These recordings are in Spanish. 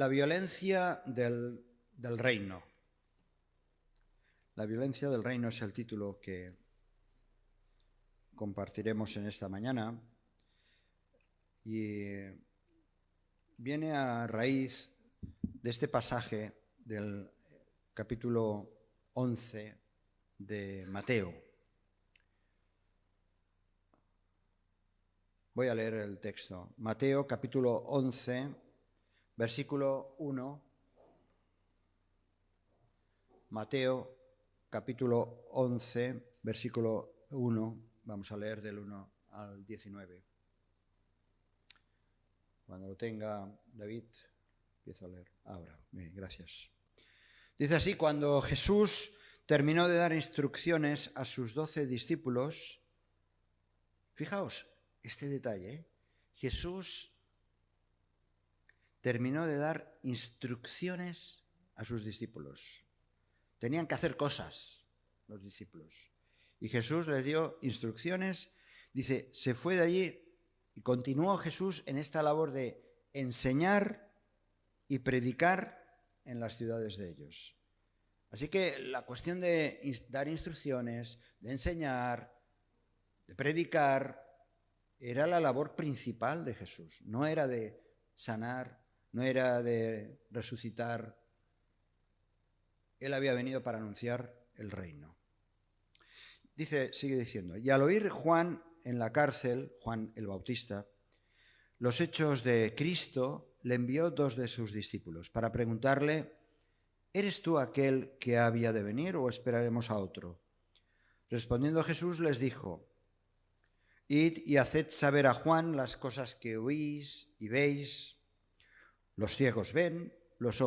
La violencia del reino. La violencia del reino es el título que compartiremos en esta mañana y viene a raíz de este pasaje del capítulo 11 de Mateo. Voy a leer el texto. Mateo capítulo 11, versículo 1. Mateo capítulo 11, versículo 1. Vamos a leer del 1 al 19. Cuando lo tenga David, empiezo a leer. Ahora, bien, gracias. Dice así: cuando Jesús terminó de dar instrucciones a sus 12 discípulos, fijaos este detalle, Jesús terminó de dar instrucciones a sus discípulos. Tenían que hacer cosas los discípulos. Y Jesús les dio instrucciones. Dice, se fue de allí y continuó Jesús en esta labor de enseñar y predicar en las ciudades de ellos. Así que la cuestión de dar instrucciones, de enseñar, de predicar, era la labor principal de Jesús. No era de sanar, no era de resucitar. Él había venido para anunciar el reino. Sigue diciendo, y al oír Juan en la cárcel, Juan el Bautista, los hechos de Cristo, le envió 2 de sus discípulos para preguntarle, ¿eres tú aquel que había de venir o esperaremos a otro? Respondiendo Jesús les dijo, id y haced saber a Juan las cosas que oís y veis. Los ciegos ven, los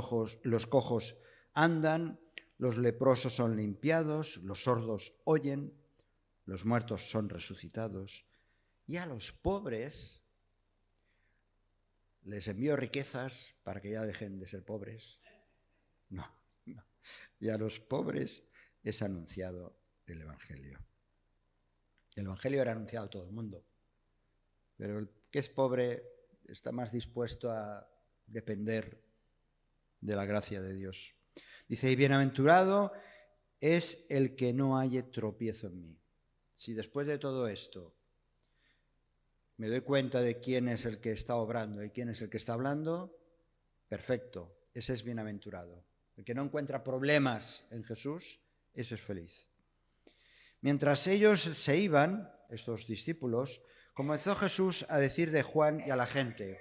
cojos andan, los leprosos son limpiados, los sordos oyen, los muertos son resucitados, y a los pobres les envío riquezas para que ya dejen de ser pobres. No. Y a los pobres es anunciado el Evangelio. El Evangelio era anunciado a todo el mundo, pero el que es pobre está más dispuesto a depender de la gracia de Dios. Dice, y bienaventurado es el que no halle tropiezo en mí. Si después de todo esto me doy cuenta de quién es el que está obrando y quién es el que está hablando, perfecto, ese es bienaventurado. El que no encuentra problemas en Jesús, ese es feliz. Mientras ellos se iban, estos discípulos, comenzó Jesús a decir de Juan y a la gente,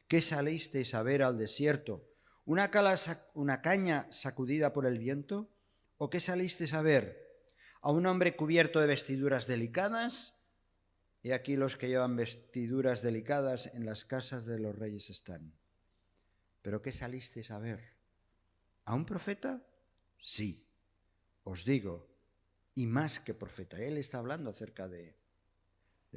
¿qué salisteis a ver al desierto? ¿Una caña sacudida por el viento? ¿O qué salisteis a ver? ¿A un hombre cubierto de vestiduras delicadas? Y aquí los que llevan vestiduras delicadas en las casas de los reyes están. ¿Pero qué salisteis a ver? ¿A un profeta? Sí, os digo, y más que profeta. Él está hablando acerca de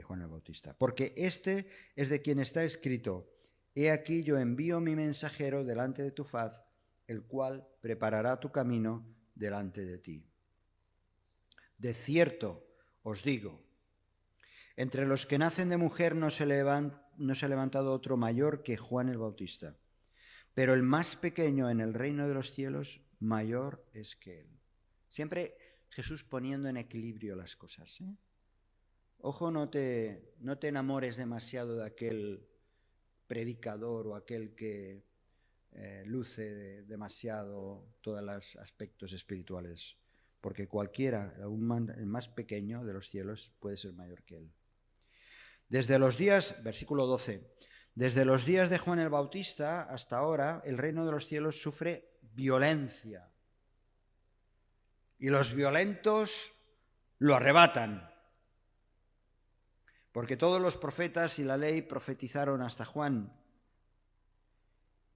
Juan el Bautista. Porque este es de quien está escrito, he aquí yo envío mi mensajero delante de tu faz, el cual preparará tu camino delante de ti. De cierto os digo, entre los que nacen de mujer no se ha levantado otro mayor que Juan el Bautista, pero el más pequeño en el reino de los cielos mayor es que él. Siempre Jesús poniendo en equilibrio las cosas. Ojo, no te enamores demasiado de aquel predicador o aquel que luce demasiado todos los aspectos espirituales, porque cualquiera, el más pequeño de los cielos, puede ser mayor que él. Desde los días, versículo 12, desde los días de Juan el Bautista hasta ahora, el reino de los cielos sufre violencia y los violentos lo arrebatan. Porque todos los profetas y la ley profetizaron hasta Juan.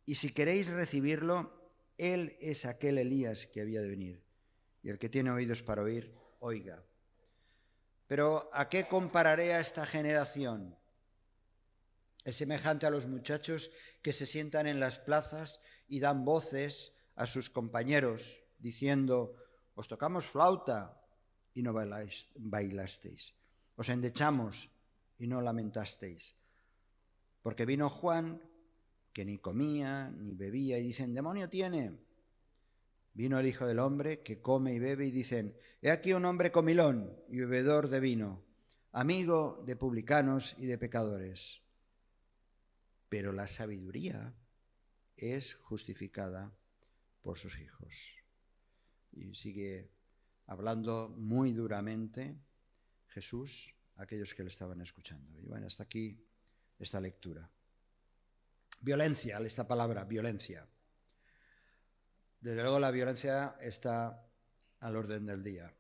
Y si queréis recibirlo, él es aquel Elías que había de venir. Y el que tiene oídos para oír, oiga. Pero ¿a qué compararé a esta generación? Es semejante a los muchachos que se sientan en las plazas y dan voces a sus compañeros, diciendo, os tocamos flauta y no bailasteis. Os endechamos y no lamentasteis. Porque vino Juan que ni comía ni bebía, y dicen, demonio tiene. Vino el Hijo del Hombre, que come y bebe, y dicen, he aquí un hombre comilón y bebedor de vino, amigo de publicanos y de pecadores. Pero la sabiduría es justificada por sus hijos. Y sigue hablando muy duramente Jesús a aquellos que le estaban escuchando. Y bueno, hasta aquí esta lectura. Violencia, esta palabra, violencia. Desde luego la violencia está al orden del día.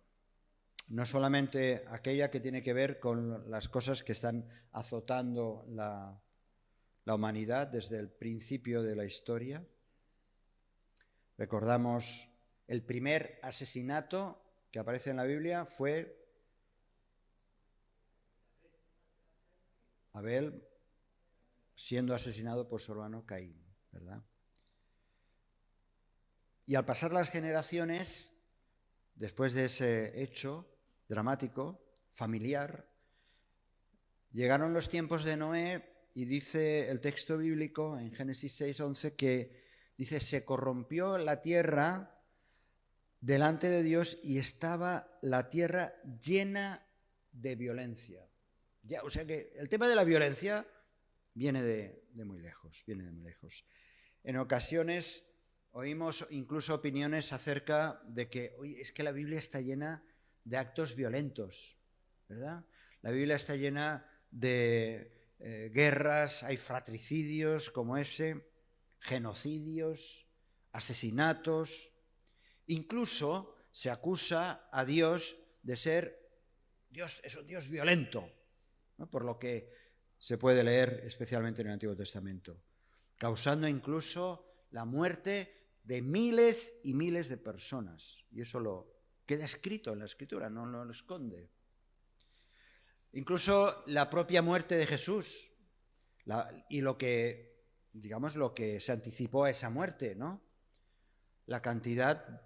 No solamente aquella que tiene que ver con las cosas que están azotando la humanidad desde el principio de la historia. Recordamos el primer asesinato que aparece en la Biblia fue Abel siendo asesinado por su hermano Caín, ¿verdad? Y al pasar las generaciones, después de ese hecho dramático, familiar, llegaron los tiempos de Noé y dice el texto bíblico en Génesis 6:11 que dice, se corrompió la tierra delante de Dios y estaba la tierra llena de violencia. Ya, o sea que el tema de la violencia viene de muy lejos, viene de muy lejos. En ocasiones oímos incluso opiniones acerca de que, oye, es que la Biblia está llena de actos violentos, ¿verdad? La Biblia está llena de guerras, hay fratricidios como ese, genocidios, asesinatos. Incluso se acusa a Dios de ser es un Dios violento, ¿no? Por lo que se puede leer especialmente en el Antiguo Testamento, causando incluso la muerte de miles y miles de personas. Y eso lo queda escrito en la Escritura, no lo esconde. Incluso la propia muerte de Jesús y lo que se anticipó a esa muerte, ¿no? La cantidad,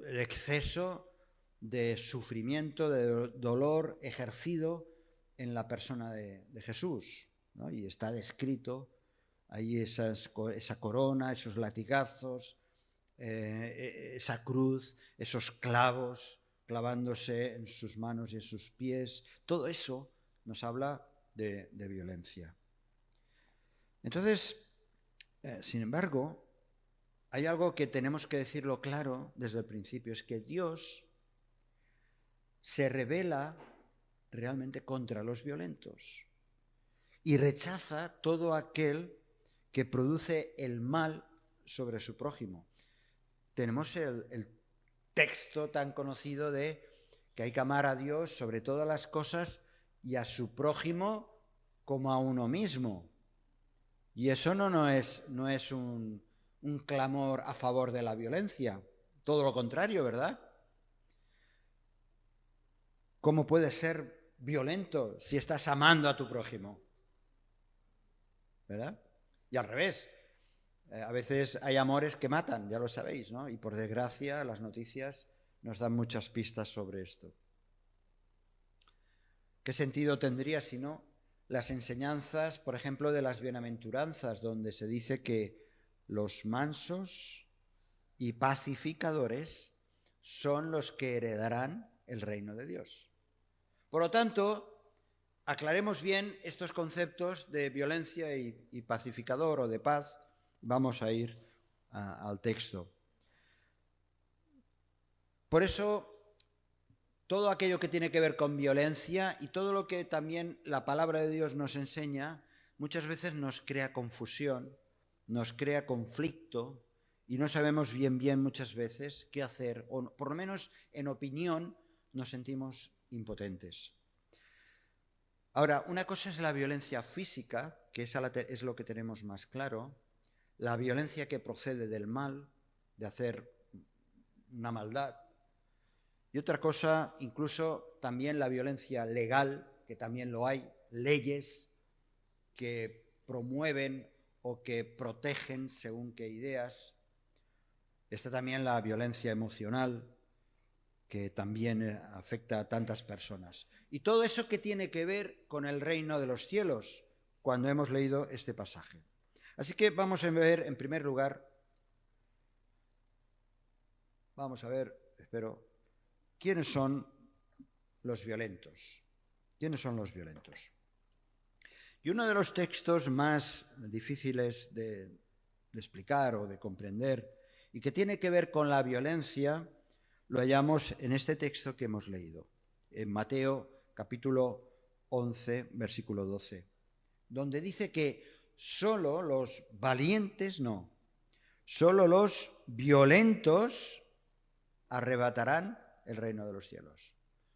el exceso de sufrimiento, de dolor ejercido en la persona de Jesús, ¿no? Y está descrito ahí esa corona, esos latigazos, esa cruz, esos clavos clavándose en sus manos y en sus pies. Todo eso nos habla de violencia. Entonces, sin embargo, hay algo que tenemos que decirlo claro desde el principio, es que Dios se revela realmente contra los violentos y rechaza todo aquel que produce el mal sobre su prójimo. Tenemos el texto tan conocido de que hay que amar a Dios sobre todas las cosas y a su prójimo como a uno mismo. Y eso no es un clamor a favor de la violencia, todo lo contrario, ¿verdad? ¿Cómo puedes ser violento si estás amando a tu prójimo? ¿Verdad? Y al revés, a veces hay amores que matan, ya lo sabéis, ¿no? Y por desgracia las noticias nos dan muchas pistas sobre esto. ¿Qué sentido tendría si no las enseñanzas, por ejemplo, de las bienaventuranzas, donde se dice que los mansos y pacificadores son los que heredarán el reino de Dios? Por lo tanto, aclaremos bien estos conceptos de violencia y pacificador o de paz. Vamos a ir al texto. Por eso, todo aquello que tiene que ver con violencia y todo lo que también la palabra de Dios nos enseña, muchas veces nos crea confusión, nos crea conflicto y no sabemos bien muchas veces qué hacer, o por lo menos en opinión nos sentimos impotentes. Ahora, una cosa es la violencia física, que es lo que tenemos más claro, la violencia que procede del mal, de hacer una maldad. Y otra cosa, incluso también la violencia legal, que también lo hay, leyes que promueven o que protegen según qué ideas. Está también la violencia emocional, que también afecta a tantas personas. Y todo eso que tiene que ver con el reino de los cielos, cuando hemos leído este pasaje. Así que vamos a ver, en primer lugar, ¿quiénes son los violentos? ¿Quiénes son los violentos? Y uno de los textos más difíciles de explicar o de comprender y que tiene que ver con la violencia, lo hallamos en este texto que hemos leído, en Mateo capítulo 11, versículo 12, donde dice que solo los valientes no, solo los violentos arrebatarán el reino de los cielos.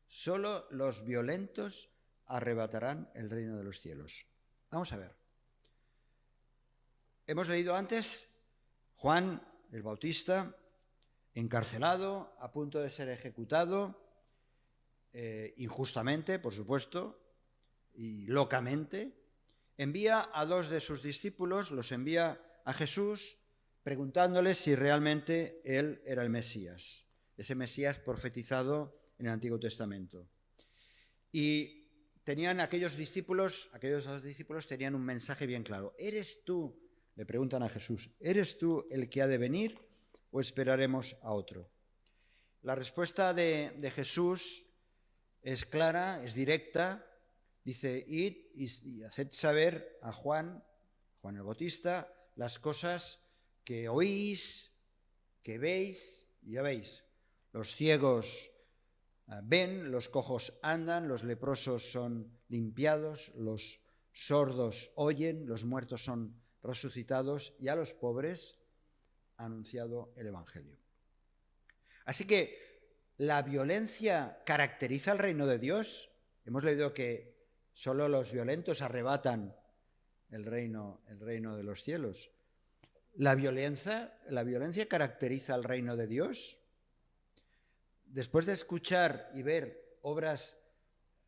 Solo los violentos arrebatarán el reino de los cielos. Vamos a ver. Hemos leído antes Juan el Bautista, encarcelado, a punto de ser ejecutado, injustamente, por supuesto, y locamente. Envía a 2 de sus discípulos, los envía a Jesús, preguntándoles si realmente él era el Mesías, ese Mesías profetizado en el Antiguo Testamento. Y tenían aquellos dos discípulos tenían un mensaje bien claro. ¿Eres tú? Le preguntan a Jesús, ¿eres tú el que ha de venir o esperaremos a otro? La respuesta de Jesús es clara, es directa. Dice, id y haced saber a Juan el Bautista, las cosas que oís, que veis y ya veis. Los ciegos ven, los cojos andan, los leprosos son limpiados, los sordos oyen, los muertos son resucitados y a los pobres ha anunciado el Evangelio. Así que la violencia caracteriza al reino de Dios. Hemos leído que solo los violentos arrebatan el reino de los cielos. ¿La violencia caracteriza al reino de Dios? Después de escuchar y ver obras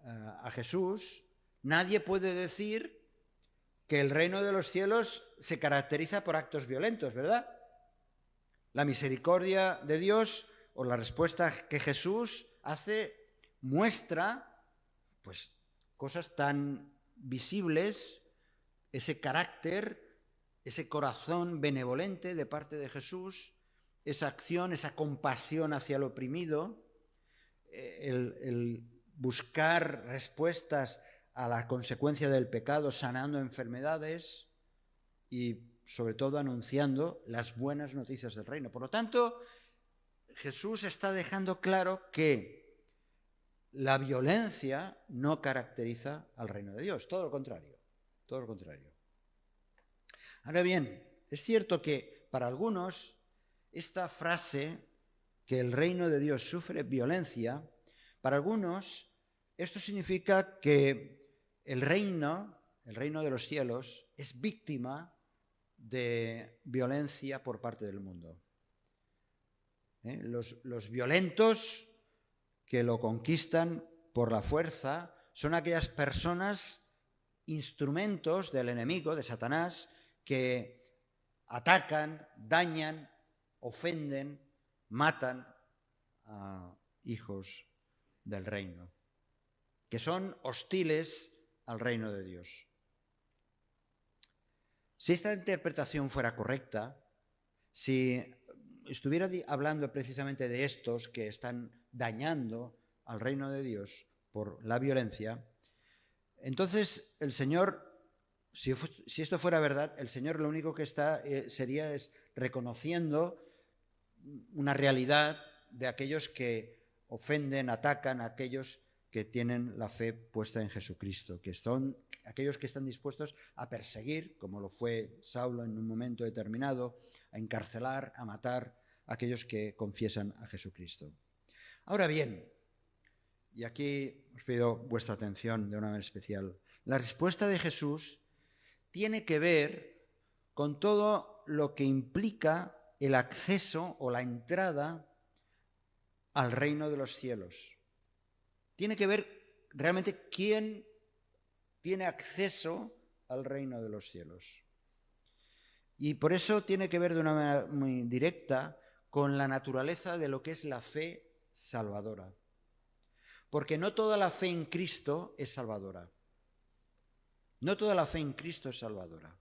a Jesús, nadie puede decir que el reino de los cielos se caracteriza por actos violentos, ¿verdad? La misericordia de Dios o la respuesta que Jesús hace muestra, pues, cosas tan visibles, ese carácter, ese corazón benevolente de parte de Jesús, esa acción, esa compasión hacia el oprimido, el buscar respuestas a la consecuencia del pecado, sanando enfermedades y sobre todo anunciando las buenas noticias del reino. Por lo tanto, Jesús está dejando claro que la violencia no caracteriza al reino de Dios, todo lo contrario, todo lo contrario. Ahora bien, es cierto que para algunos esta frase, que el reino de Dios sufre violencia, para algunos esto significa que el reino de los cielos, es víctima de violencia por parte del mundo. Los violentos que lo conquistan por la fuerza son aquellas personas, instrumentos del enemigo, de Satanás, que atacan, dañan, ofenden, matan a hijos del reino, que son hostiles al reino de Dios. Si esta interpretación fuera correcta, si estuviera hablando precisamente de estos que están dañando al reino de Dios por la violencia, entonces el Señor, si esto fuera verdad, el Señor lo único que sería es reconociendo una realidad de aquellos que ofenden, atacan a aquellos que tienen la fe puesta en Jesucristo, que son aquellos que están dispuestos a perseguir, como lo fue Saulo en un momento determinado, a encarcelar, a matar a aquellos que confiesan a Jesucristo. Ahora bien, y aquí os pido vuestra atención de una manera especial, la respuesta de Jesús tiene que ver con todo lo que implica el acceso o la entrada al reino de los cielos. Tiene que ver realmente quién tiene acceso al reino de los cielos. Y por eso tiene que ver de una manera muy directa con la naturaleza de lo que es la fe salvadora. Porque no toda la fe en Cristo es salvadora. No toda la fe en Cristo es salvadora.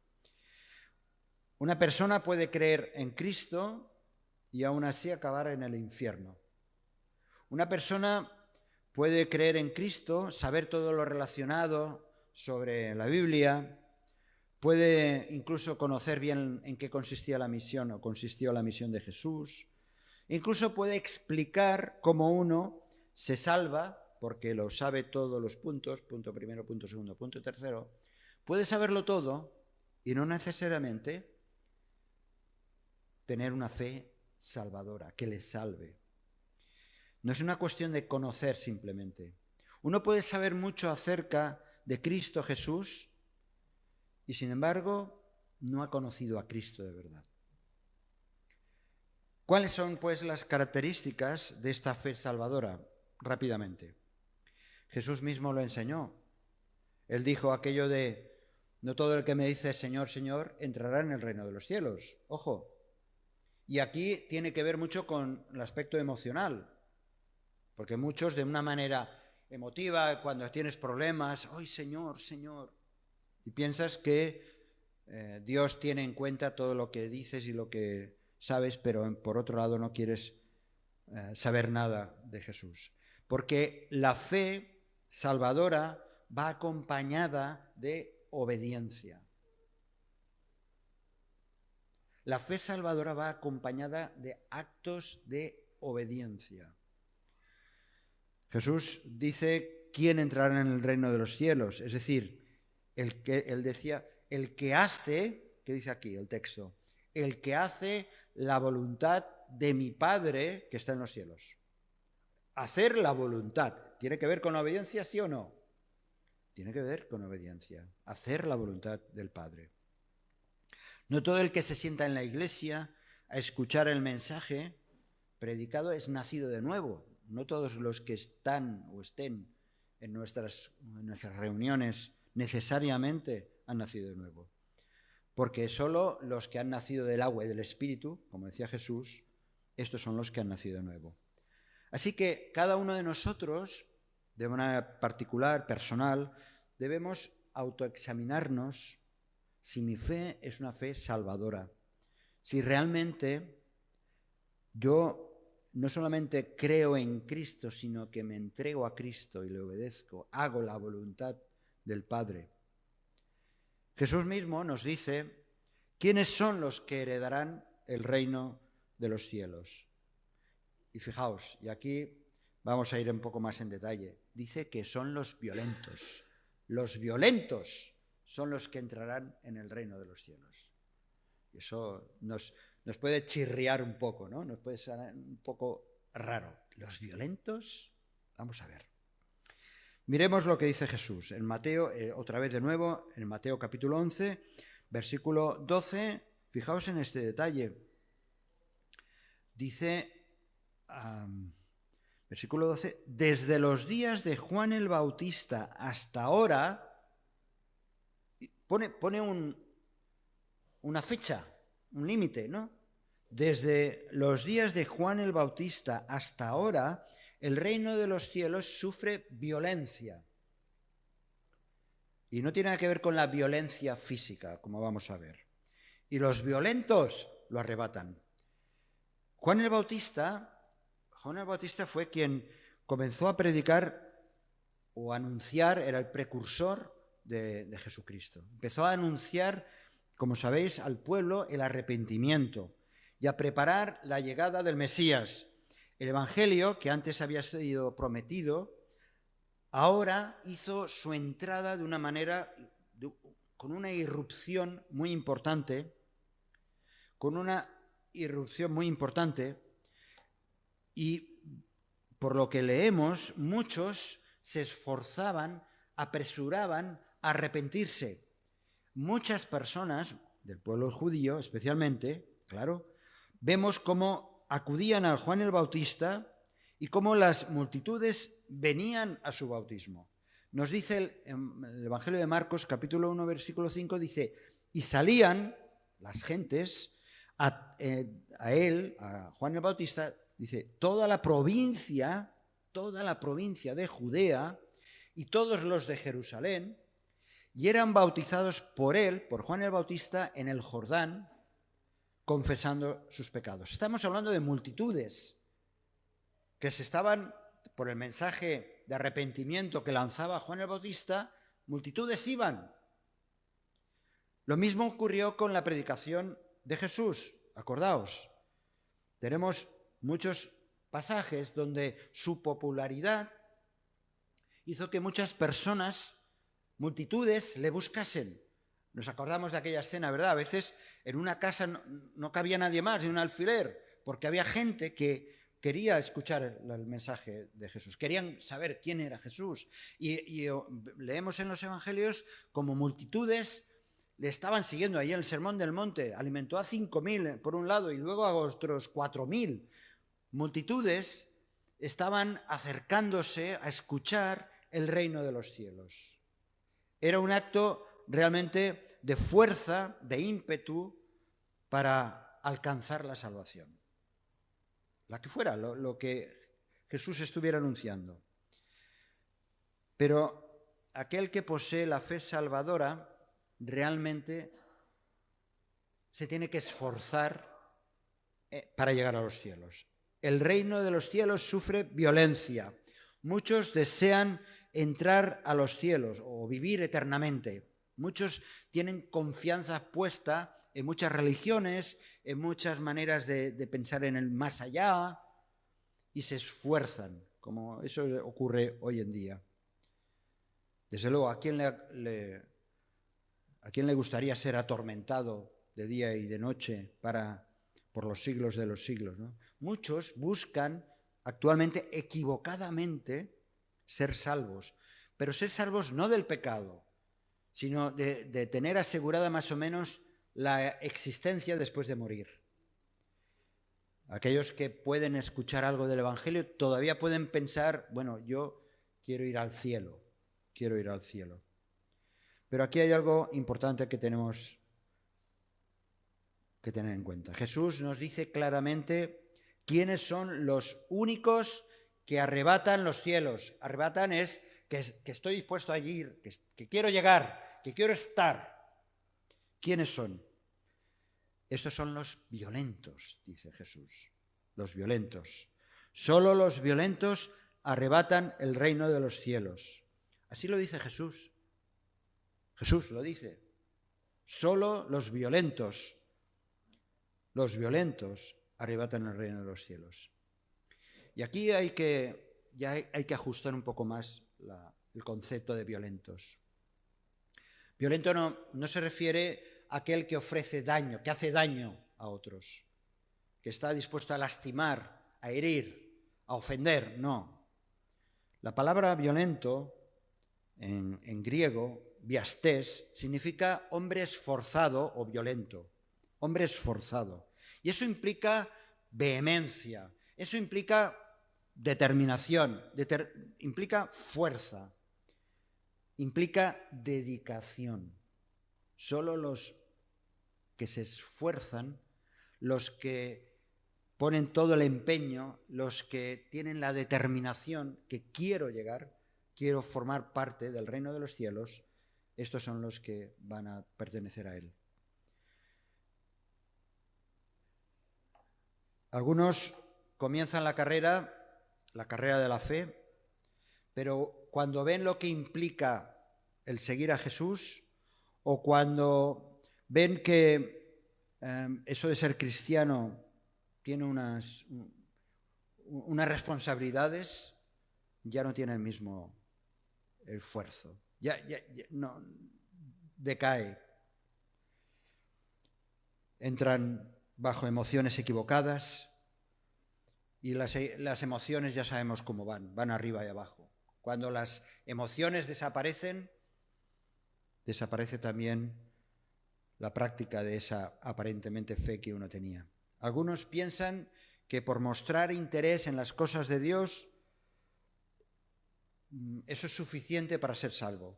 Una persona puede creer en Cristo y aún así acabar en el infierno. Una persona puede creer en Cristo, saber todo lo relacionado sobre la Biblia, puede incluso conocer bien en qué consistía la misión o consistió la misión de Jesús. Incluso puede explicar cómo uno se salva, porque lo sabe todos los puntos, punto primero, punto segundo, punto tercero. Puede saberlo todo y no necesariamente tener una fe salvadora, que le salve. No es una cuestión de conocer simplemente. Uno puede saber mucho acerca de Cristo Jesús y sin embargo no ha conocido a Cristo de verdad. ¿Cuáles son pues las características de esta fe salvadora? Rápidamente. Jesús mismo lo enseñó. Él dijo aquello de: no todo el que me dice Señor, Señor, entrará en el reino de los cielos. Ojo. Y aquí tiene que ver mucho con el aspecto emocional. Porque muchos, de una manera emotiva, cuando tienes problemas, ¡ay, Señor, Señor! Y piensas que Dios tiene en cuenta todo lo que dices y lo que sabes, pero por otro lado no quieres saber nada de Jesús. Porque la fe salvadora va acompañada de obediencia. La fe salvadora va acompañada de actos de obediencia. Jesús dice: ¿quién entrará en el reino de los cielos? Es decir, él decía, el que hace, ¿qué dice aquí el texto? El que hace la voluntad de mi Padre que está en los cielos. Hacer la voluntad. ¿Tiene que ver con la obediencia, sí o no? Tiene que ver con obediencia. Hacer la voluntad del Padre. No todo el que se sienta en la iglesia a escuchar el mensaje predicado es nacido de nuevo. No todos los que están o estén en nuestras reuniones necesariamente han nacido de nuevo. Porque solo los que han nacido del agua y del Espíritu, como decía Jesús, estos son los que han nacido de nuevo. Así que cada uno de nosotros, de manera particular, personal, debemos autoexaminarnos si mi fe es una fe salvadora. Si realmente yo no solamente creo en Cristo, sino que me entrego a Cristo y le obedezco, hago la voluntad del Padre. Jesús mismo nos dice quiénes son los que heredarán el reino de los cielos. Y fijaos, y aquí vamos a ir un poco más en detalle, dice que son los violentos. Los violentos son los que entrarán en el reino de los cielos. Y eso nos puede chirriar un poco, ¿no? Nos puede sonar un poco raro. ¿Los violentos? Vamos a ver. Miremos lo que dice Jesús en Mateo, otra vez de nuevo, en Mateo capítulo 11, versículo 12. Fijaos en este detalle. Dice, versículo 12, desde los días de Juan el Bautista hasta ahora, pone una fecha, un límite, ¿no? Desde los días de Juan el Bautista hasta ahora, el reino de los cielos sufre violencia. Y no tiene nada que ver con la violencia física, como vamos a ver. Y los violentos lo arrebatan. Juan el Bautista fue quien comenzó a predicar o anunciar, era el precursor de Jesucristo. Empezó a anunciar, como sabéis, al pueblo el arrepentimiento y a preparar la llegada del Mesías. El Evangelio, que antes había sido prometido, ahora hizo su entrada de una manera, con una irrupción muy importante, y por lo que leemos, muchos se esforzaban, apresuraban a arrepentirse. Muchas personas, del pueblo judío especialmente, claro, vemos cómo acudían a Juan el Bautista y cómo las multitudes venían a su bautismo. Nos dice el Evangelio de Marcos, capítulo 1, versículo 5, dice, y salían las gentes a él, a Juan el Bautista, dice, toda la provincia de Judea y todos los de Jerusalén, y eran bautizados por él, por Juan el Bautista, en el Jordán, confesando sus pecados. Estamos hablando de multitudes que se estaban, por el mensaje de arrepentimiento que lanzaba Juan el Bautista, multitudes iban. Lo mismo ocurrió con la predicación de Jesús. Acordaos, tenemos muchos pasajes donde su popularidad hizo que muchas personas, multitudes, le buscasen. Nos acordamos de aquella escena, ¿verdad? A veces en una casa no cabía nadie más, ni un alfiler, porque había gente que quería escuchar el mensaje de Jesús, querían saber quién era Jesús. Y leemos en los evangelios como multitudes le estaban siguiendo. Ahí en el Sermón del Monte alimentó a 5.000 por un lado y luego a otros 4.000. Multitudes estaban acercándose a escuchar el reino de los cielos. Era un acto realmente de fuerza, de ímpetu para alcanzar la salvación. La que fuera, lo que Jesús estuviera anunciando. Pero aquel que posee la fe salvadora realmente se tiene que esforzar para llegar a los cielos. El reino de los cielos sufre violencia. Muchos desean entrar a los cielos o vivir eternamente. Muchos tienen confianza puesta en muchas religiones, en muchas maneras de pensar en el más allá y se esfuerzan, como eso ocurre hoy en día. Desde luego, ¿a quién le gustaría ser atormentado de día y de noche por los siglos de los siglos, ¿no? Muchos buscan actualmente equivocadamente ser salvos, pero ser salvos no del pecado, sino de tener asegurada más o menos la existencia después de morir. Aquellos que pueden escuchar algo del Evangelio todavía pueden pensar, bueno, yo quiero ir al cielo. Pero aquí hay algo importante que tenemos que tener en cuenta. Jesús nos dice claramente quiénes son los únicos que arrebatan los cielos. Arrebatan es que estoy dispuesto a ir, que quiero llegar, que quiero estar. ¿Quiénes son? Estos son los violentos, dice Jesús. Los violentos. Solo los violentos arrebatan el reino de los cielos. Así lo dice Jesús. Jesús lo dice. Solo los violentos arrebatan el reino de los cielos. Y aquí hay que ajustar un poco más el concepto de violentos. Violento no se refiere a aquel que ofrece daño, que hace daño a otros, que está dispuesto a lastimar, a herir, a ofender, no. La palabra violento en griego, viastés, significa hombre esforzado o violento, hombre esforzado. Y eso implica vehemencia, eso implica determinación, implica fuerza, implica dedicación. Solo los que se esfuerzan, los que ponen todo el empeño, los que tienen la determinación que quiero llegar, quiero formar parte del reino de los cielos, estos son los que van a pertenecer a él. Algunos comienzan la carrera de la fe, pero cuando ven lo que implica el seguir a Jesús, o cuando ven que eso de ser cristiano tiene unas responsabilidades, ya no tiene el mismo esfuerzo, ya no, decae. Entran bajo emociones equivocadas y las emociones ya sabemos cómo van arriba y abajo. Cuando las emociones desaparecen, desaparece también la práctica de esa aparentemente fe que uno tenía. Algunos piensan que por mostrar interés en las cosas de Dios, eso es suficiente para ser salvo.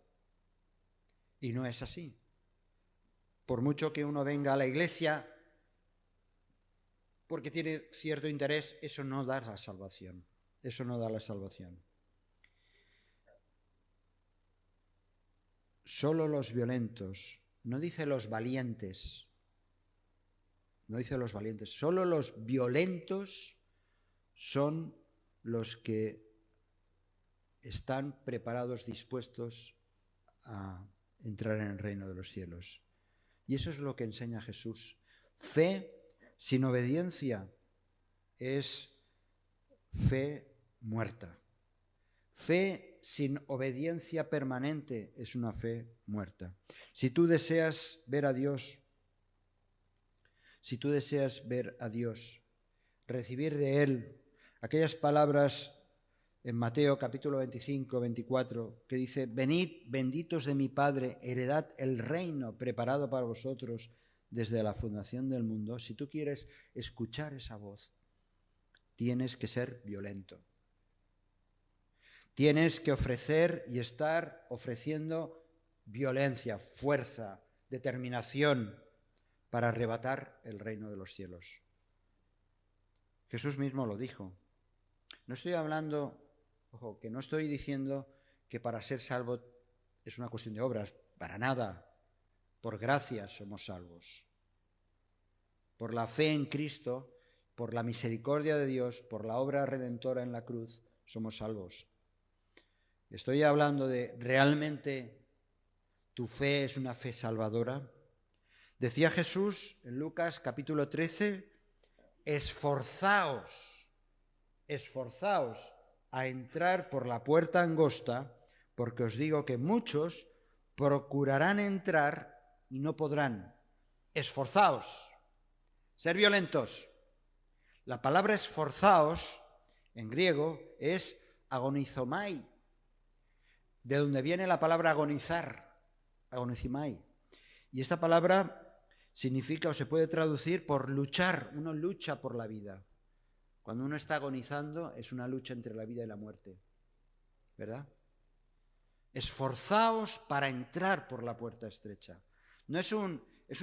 Y no es así. Por mucho que uno venga a la iglesia porque tiene cierto interés, eso no da la salvación. Eso no da la salvación. Solo los violentos, no dice los valientes, no dice los valientes, solo los violentos son los que están preparados, dispuestos a entrar en el reino de los cielos. Y eso es lo que enseña Jesús. Fe sin obediencia es fe muerta. Fe sin obediencia permanente es una fe muerta. Si tú deseas ver a Dios, recibir de Él aquellas palabras en Mateo capítulo 25, 24, que dice: venid, benditos de mi Padre, heredad el reino preparado para vosotros desde la fundación del mundo. Si tú quieres escuchar esa voz, tienes que ser violento. Tienes que ofrecer y estar ofreciendo violencia, fuerza, determinación para arrebatar el reino de los cielos. Jesús mismo lo dijo. No estoy hablando, ojo, que no estoy diciendo que para ser salvo es una cuestión de obras, para nada. Por gracia somos salvos. Por la fe en Cristo, por la misericordia de Dios, por la obra redentora en la cruz, somos salvos. Estoy hablando de realmente tu fe es una fe salvadora. Decía Jesús en Lucas capítulo 13, esforzaos a entrar por la puerta angosta, porque os digo que muchos procurarán entrar y no podrán. Esforzaos, ser violentos. La palabra esforzaos en griego es agonizomai, de donde viene la palabra agonizar, agonizomai. Y esta palabra significa o se puede traducir por luchar. Uno lucha por la vida. Cuando uno está agonizando es una lucha entre la vida y la muerte, ¿verdad? Esforzaos para entrar por la puerta estrecha. No es un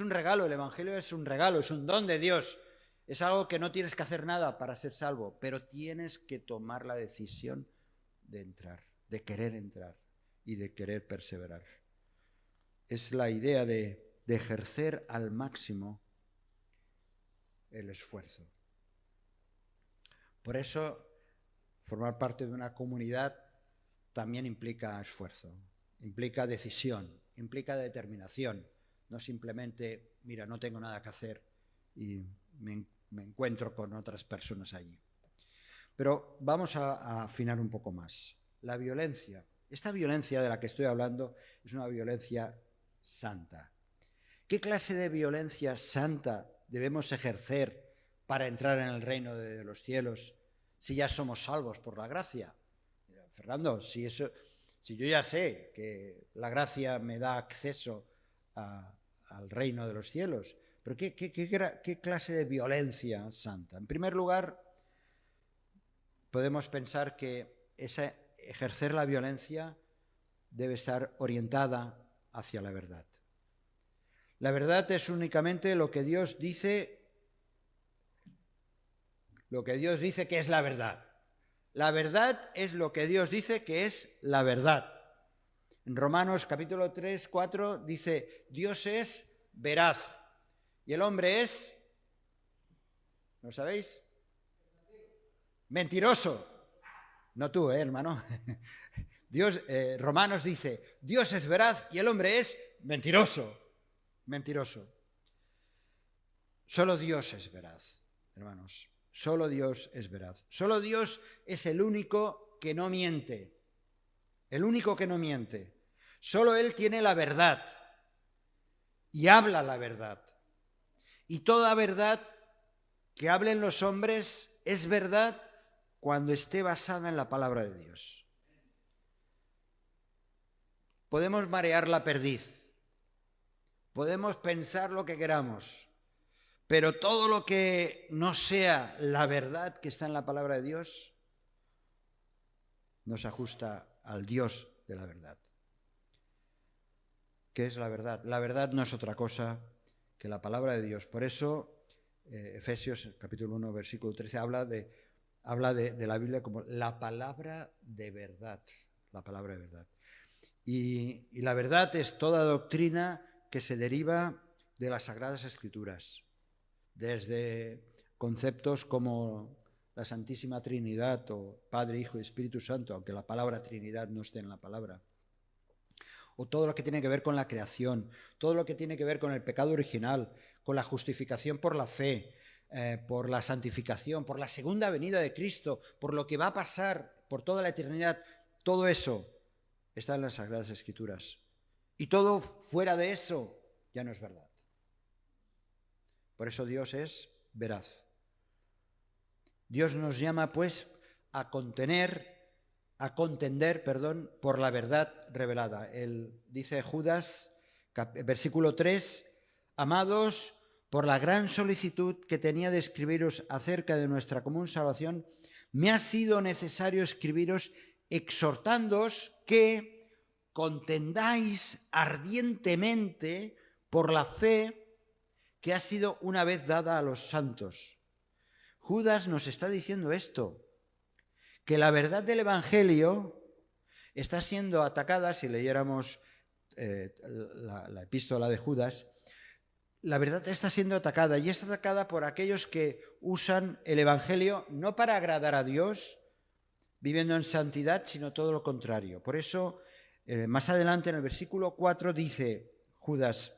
regalo, el Evangelio es un regalo, es un don de Dios. Es algo que no tienes que hacer nada para ser salvo, pero tienes que tomar la decisión de entrar, de querer entrar y de querer perseverar. Es la idea de ejercer al máximo el esfuerzo. Por eso, formar parte de una comunidad también implica esfuerzo, implica decisión, implica determinación. No simplemente, mira, no tengo nada que hacer y me encuentro con otras personas allí. Pero vamos a afinar un poco más. La violencia. Esta violencia de la que estoy hablando es una violencia santa. ¿Qué clase de violencia santa debemos ejercer para entrar en el reino de los cielos si ya somos salvos por la gracia? Fernando, si yo ya sé que la gracia me da acceso al reino de los cielos, pero ¿qué clase de violencia santa? En primer lugar, podemos pensar que ejercer la violencia debe estar orientada hacia la verdad. La verdad es únicamente lo que Dios dice que es la verdad. La verdad es lo que Dios dice que es la verdad. En Romanos capítulo 3, 4 dice, Dios es veraz y el hombre es, ¿no sabéis? Mentiroso. No tú, hermano. Romanos dice, Dios es veraz y el hombre es mentiroso. Mentiroso. Solo Dios es veraz, hermanos. Solo Dios es veraz. Solo Dios es el único que no miente. El único que no miente. Solo Él tiene la verdad y habla la verdad. Y toda verdad que hablen los hombres es verdad cuando esté basada en la palabra de Dios. Podemos marear la perdiz. Podemos pensar lo que queramos, pero todo lo que no sea la verdad que está en la palabra de Dios no se ajusta al Dios de la verdad. ¿Qué es la verdad? La verdad no es otra cosa que la palabra de Dios. Por eso Efesios capítulo 1 versículo 13 habla de la Biblia como la palabra de verdad. La palabra de verdad. Y la verdad es toda doctrina que se deriva de las Sagradas Escrituras. desde conceptos como la Santísima Trinidad o Padre, Hijo y Espíritu Santo, aunque la palabra Trinidad no esté en la palabra, o todo lo que tiene que ver con la creación, todo lo que tiene que ver con el pecado original, con la justificación por la fe, por la santificación, por la segunda venida de Cristo, por lo que va a pasar por toda la eternidad, todo eso está en las Sagradas Escrituras. Y todo fuera de eso ya no es verdad. Por eso Dios es veraz. Dios nos llama, pues, a contender, por la verdad revelada. Dice Judas, versículo 3, amados, por la gran solicitud que tenía de escribiros acerca de nuestra común salvación, me ha sido necesario escribiros exhortándoos que contendáis ardientemente por la fe que ha sido una vez dada a los santos. Judas nos está diciendo esto, que la verdad del Evangelio está siendo atacada, si leyéramos la epístola de Judas, la verdad está siendo atacada y es atacada por aquellos que usan el Evangelio no para agradar a Dios, viviendo en santidad, sino todo lo contrario. Por eso, más adelante en el versículo 4 dice Judas,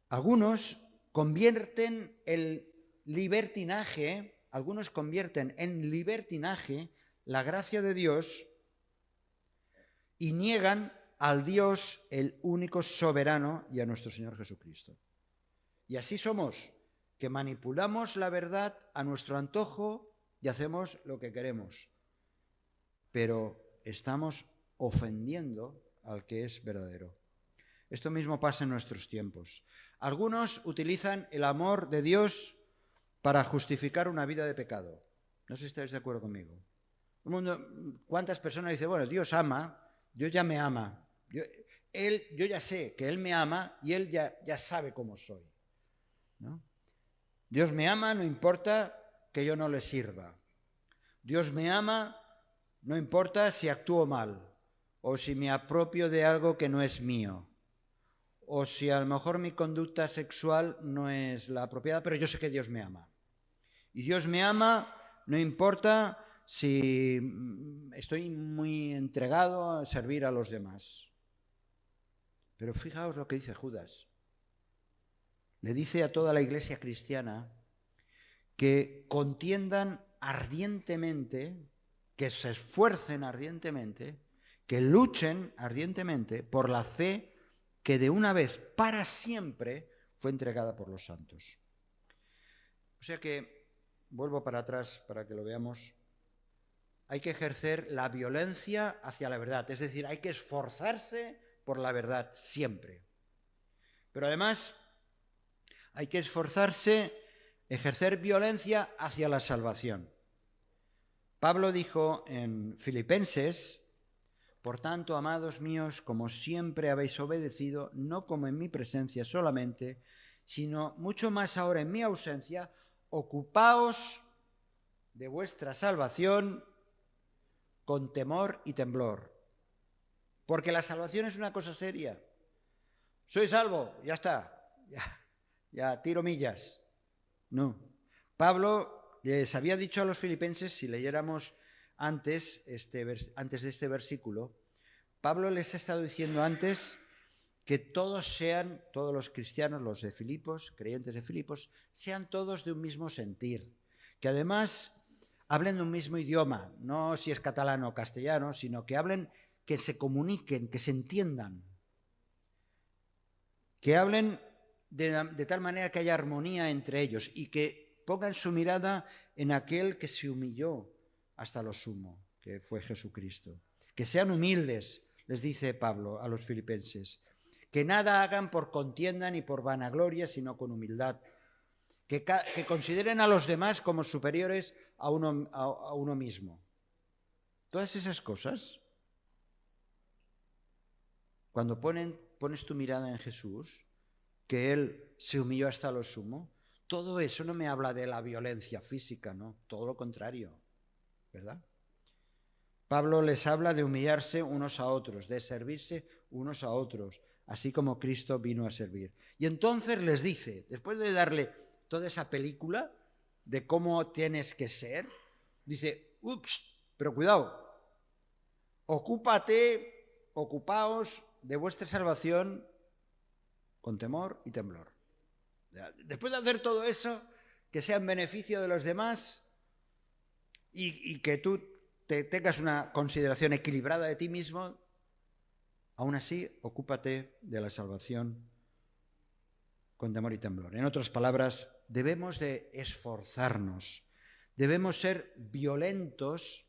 algunos convierten en libertinaje la gracia de Dios y niegan al Dios, el único soberano, y a nuestro Señor Jesucristo. Y así somos, que manipulamos la verdad a nuestro antojo y hacemos lo que queremos. Pero estamos ofendiendo al que es verdadero. Esto mismo pasa en nuestros tiempos. Algunos utilizan el amor de Dios para justificar una vida de pecado. No sé si estáis de acuerdo conmigo. ¿Cuántas personas dicen, bueno, Dios ama, Dios ya me ama, yo ya sé que Él me ama y Él ya sabe cómo soy, ¿no? Dios me ama, no importa que yo no le sirva. Dios me ama, no importa si actúo mal o si me apropio de algo que no es mío, o si a lo mejor mi conducta sexual no es la apropiada, pero yo sé que Dios me ama. Y Dios me ama, no importa si estoy muy entregado a servir a los demás. Pero fijaos lo que dice Judas. Le dice a toda la iglesia cristiana que contiendan ardientemente, que se esfuercen ardientemente, que luchen ardientemente por la fe que de una vez para siempre fue entregada por los santos. O sea que, vuelvo para atrás para que lo veamos, hay que ejercer la violencia hacia la verdad, es decir, hay que esforzarse por la verdad siempre. Pero además hay que ejercer violencia hacia la salvación. Pablo dijo en Filipenses, por tanto, amados míos, como siempre habéis obedecido, no como en mi presencia solamente, sino mucho más ahora en mi ausencia, ocupaos de vuestra salvación con temor y temblor. Porque la salvación es una cosa seria. Soy salvo, ya está, ya tiro millas. No. Pablo les había dicho a los filipenses, si leyéramos antes de este versículo, Pablo les ha estado diciendo antes que todos los cristianos, los de Filipos, creyentes de Filipos, sean todos de un mismo sentir, que además hablen de un mismo idioma, no si es catalán o castellano, sino que hablen, que se comuniquen, que se entiendan, que hablen de tal manera que haya armonía entre ellos y que pongan su mirada en aquel que se humilló hasta lo sumo, que fue Jesucristo. Que sean humildes, les dice Pablo a los filipenses, que nada hagan por contienda ni por vanagloria, sino con humildad, que consideren a los demás como superiores a uno mismo. Todas esas cosas, cuando pones tu mirada en Jesús, que Él se humilló hasta lo sumo, todo eso no me habla de la violencia física, no, todo lo contrario, ¿verdad? Pablo les habla de humillarse unos a otros, de servirse unos a otros, así como Cristo vino a servir. Y entonces les dice, después de darle toda esa película de cómo tienes que ser, dice, ups, pero cuidado, ocupaos de vuestra salvación con temor y temblor. Después de hacer todo eso, que sea en beneficio de los demás y que tú te tengas una consideración equilibrada de ti mismo, aún así, ocúpate de la salvación con temor y temblor. En otras palabras, debemos de esforzarnos, debemos ser violentos,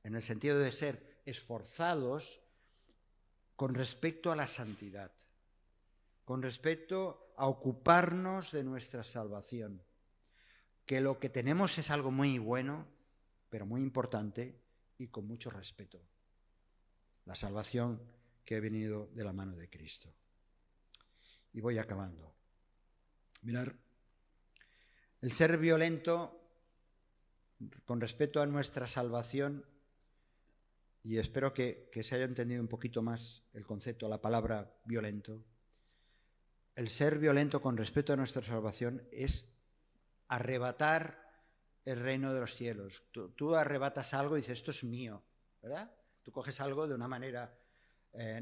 en el sentido de ser esforzados con respecto a la santidad, con respecto a ocuparnos de nuestra salvación, que lo que tenemos es algo muy bueno, pero muy importante y con mucho respeto. La salvación que ha venido de la mano de Cristo. Y voy acabando. Mirad, el ser violento con respecto a nuestra salvación, y espero que se haya entendido un poquito más el concepto, la palabra violento. El ser violento con respecto a nuestra salvación es arrebatar el reino de los cielos. Tú arrebatas algo y dices, esto es mío, ¿verdad? Tú coges algo de una manera,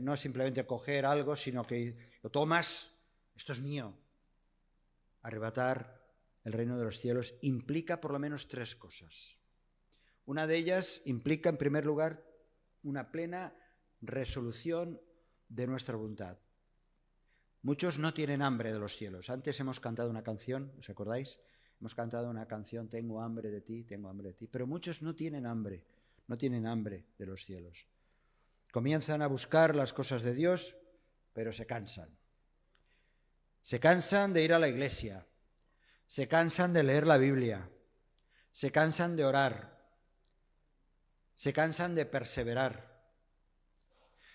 no simplemente coger algo, sino que lo tomas, esto es mío. Arrebatar el reino de los cielos implica por lo menos 3 cosas. Una de ellas implica, en primer lugar, una plena resolución de nuestra voluntad. Muchos no tienen hambre de los cielos. Antes hemos cantado una canción, ¿os acordáis? Hemos cantado una canción, tengo hambre de ti, pero muchos no tienen hambre de los cielos. Comienzan a buscar las cosas de Dios, pero se cansan. Se cansan de ir a la iglesia, se cansan de leer la Biblia, se cansan de orar, se cansan de perseverar,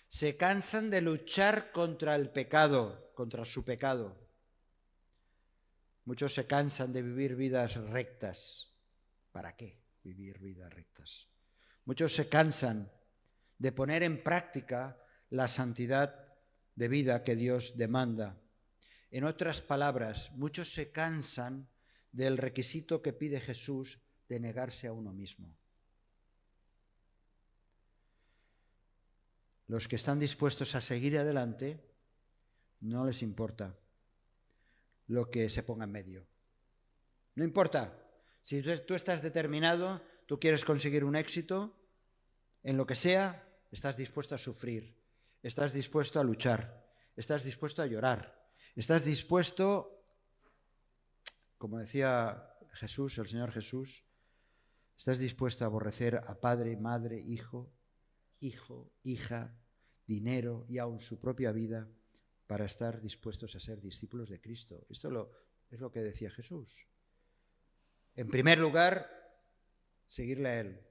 se cansan de luchar contra el pecado, contra su pecado. Muchos se cansan de vivir vidas rectas. ¿Para qué vivir vidas rectas? Muchos se cansan de poner en práctica la santidad de vida que Dios demanda. En otras palabras, muchos se cansan del requisito que pide Jesús de negarse a uno mismo. Los que están dispuestos a seguir adelante, no les importa lo que se ponga en medio. No importa. Si tú estás determinado, tú quieres conseguir un éxito, en lo que sea, estás dispuesto a sufrir, estás dispuesto a luchar, estás dispuesto a llorar, estás dispuesto, como decía Jesús, el Señor Jesús, estás dispuesto a aborrecer a padre, madre, hijo, hija, dinero y aun su propia vida para estar dispuestos a ser discípulos de Cristo. Esto es lo que decía Jesús. En primer lugar, seguirle a Él.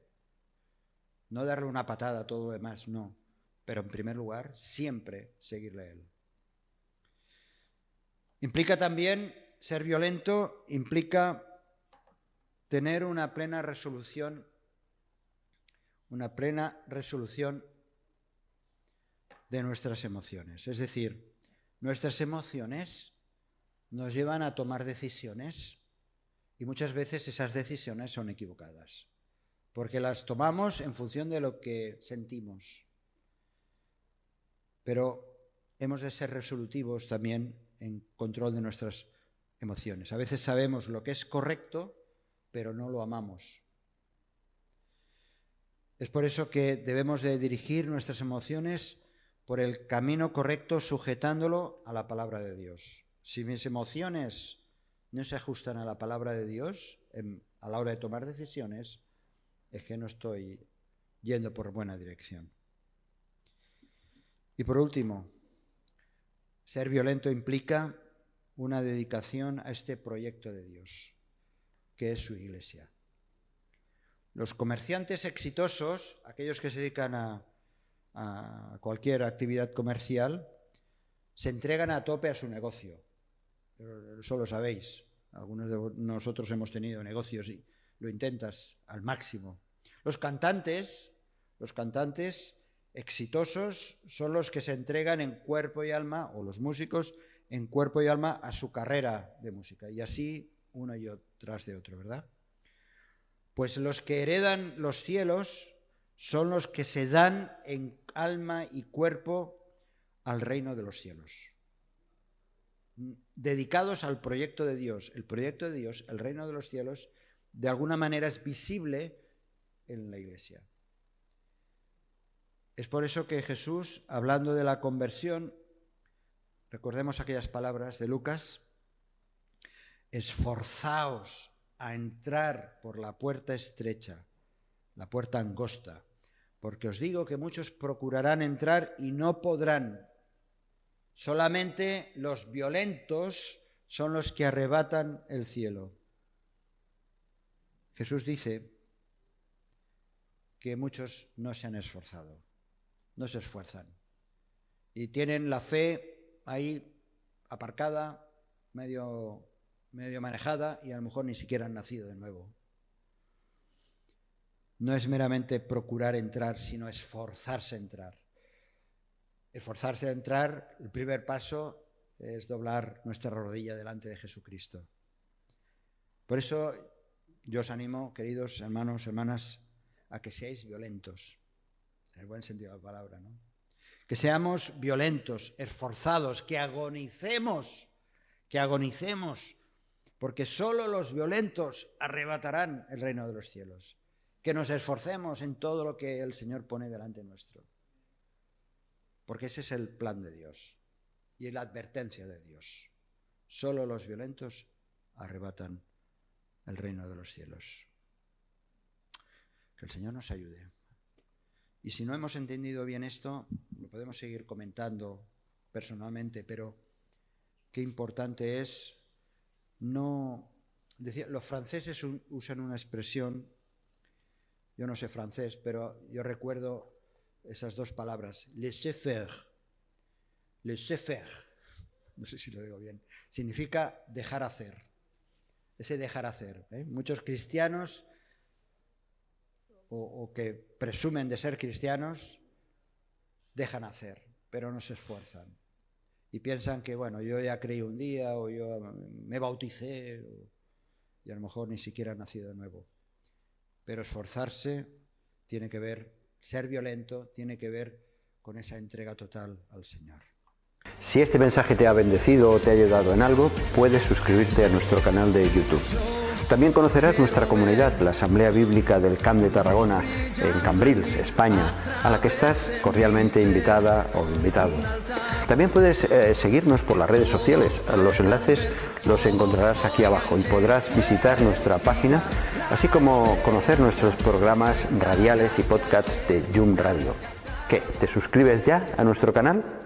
No darle una patada a todo lo demás, no. Pero en primer lugar, siempre seguirle a Él. Implica también, ser violento, implica tener una plena resolución de nuestras emociones. Es decir, nuestras emociones nos llevan a tomar decisiones y muchas veces esas decisiones son equivocadas, porque las tomamos en función de lo que sentimos. Pero hemos de ser resolutivos también en control de nuestras emociones. A veces sabemos lo que es correcto, pero no lo amamos. Es por eso que debemos de dirigir nuestras emociones por el camino correcto, sujetándolo a la palabra de Dios. Si mis emociones no se ajustan a la palabra de Dios a la hora de tomar decisiones, es que no estoy yendo por buena dirección. Y por último, ser violento implica una dedicación a este proyecto de Dios, que es su Iglesia. Los comerciantes exitosos, aquellos que se dedican a cualquier actividad comercial, se entregan a tope a su negocio. Eso lo sabéis. Algunos de nosotros hemos tenido negocios y lo intentas al máximo. Los cantantes exitosos son los que se entregan en cuerpo y alma, o los músicos en cuerpo y alma, a su carrera de música. Y así uno y tras de otro, ¿verdad? Pues los que heredan los cielos son los que se dan en alma y cuerpo al reino de los cielos, dedicados al proyecto de Dios. El proyecto de Dios, el reino de los cielos, de alguna manera es visible en la Iglesia. Es por eso que Jesús, hablando de la conversión, recordemos aquellas palabras de Lucas: esforzaos a entrar por la puerta estrecha, la puerta angosta, porque os digo que muchos procurarán entrar y no podrán. Solamente los violentos son los que arrebatan el cielo. Jesús dice que muchos no se han esforzado, no se esfuerzan y tienen la fe ahí aparcada, medio manejada, y a lo mejor ni siquiera han nacido de nuevo. No es meramente procurar entrar, sino esforzarse a entrar. Esforzarse a entrar, el primer paso es doblar nuestra rodilla delante de Jesucristo. Por eso yo os animo, queridos hermanos, hermanas, a que seáis violentos, en el buen sentido de la palabra, ¿no? Que seamos violentos, esforzados, que agonicemos, porque solo los violentos arrebatarán el reino de los cielos. Que nos esforcemos en todo lo que el Señor pone delante nuestro, porque ese es el plan de Dios y la advertencia de Dios. Solo los violentos arrebatan el reino de los cielos. Que el Señor nos ayude. Y si no hemos entendido bien esto, lo podemos seguir comentando personalmente, pero qué importante es no... Los franceses usan una expresión, yo no sé francés, pero yo recuerdo esas dos palabras, laisser-faire, no sé si lo digo bien, significa dejar hacer, ese dejar hacer. Muchos cristianos o que presumen de ser cristianos dejan hacer, pero no se esfuerzan y piensan que, bueno, yo ya creí un día o yo me bauticé y a lo mejor ni siquiera he nacido de nuevo. Pero esforzarse tiene que ver, ser violento tiene que ver con esa entrega total al Señor. Si este mensaje te ha bendecido o te ha ayudado en algo, puedes suscribirte a nuestro canal de YouTube. También conocerás nuestra comunidad, la Asamblea Bíblica del Camp de Tarragona, en Cambrils, España, a la que estás cordialmente invitada o invitado. También puedes seguirnos por las redes sociales. Los enlaces los encontrarás aquí abajo y podrás visitar nuestra página, así como conocer nuestros programas radiales y podcasts de Yum Radio. ¿Qué? ¿Te suscribes ya a nuestro canal?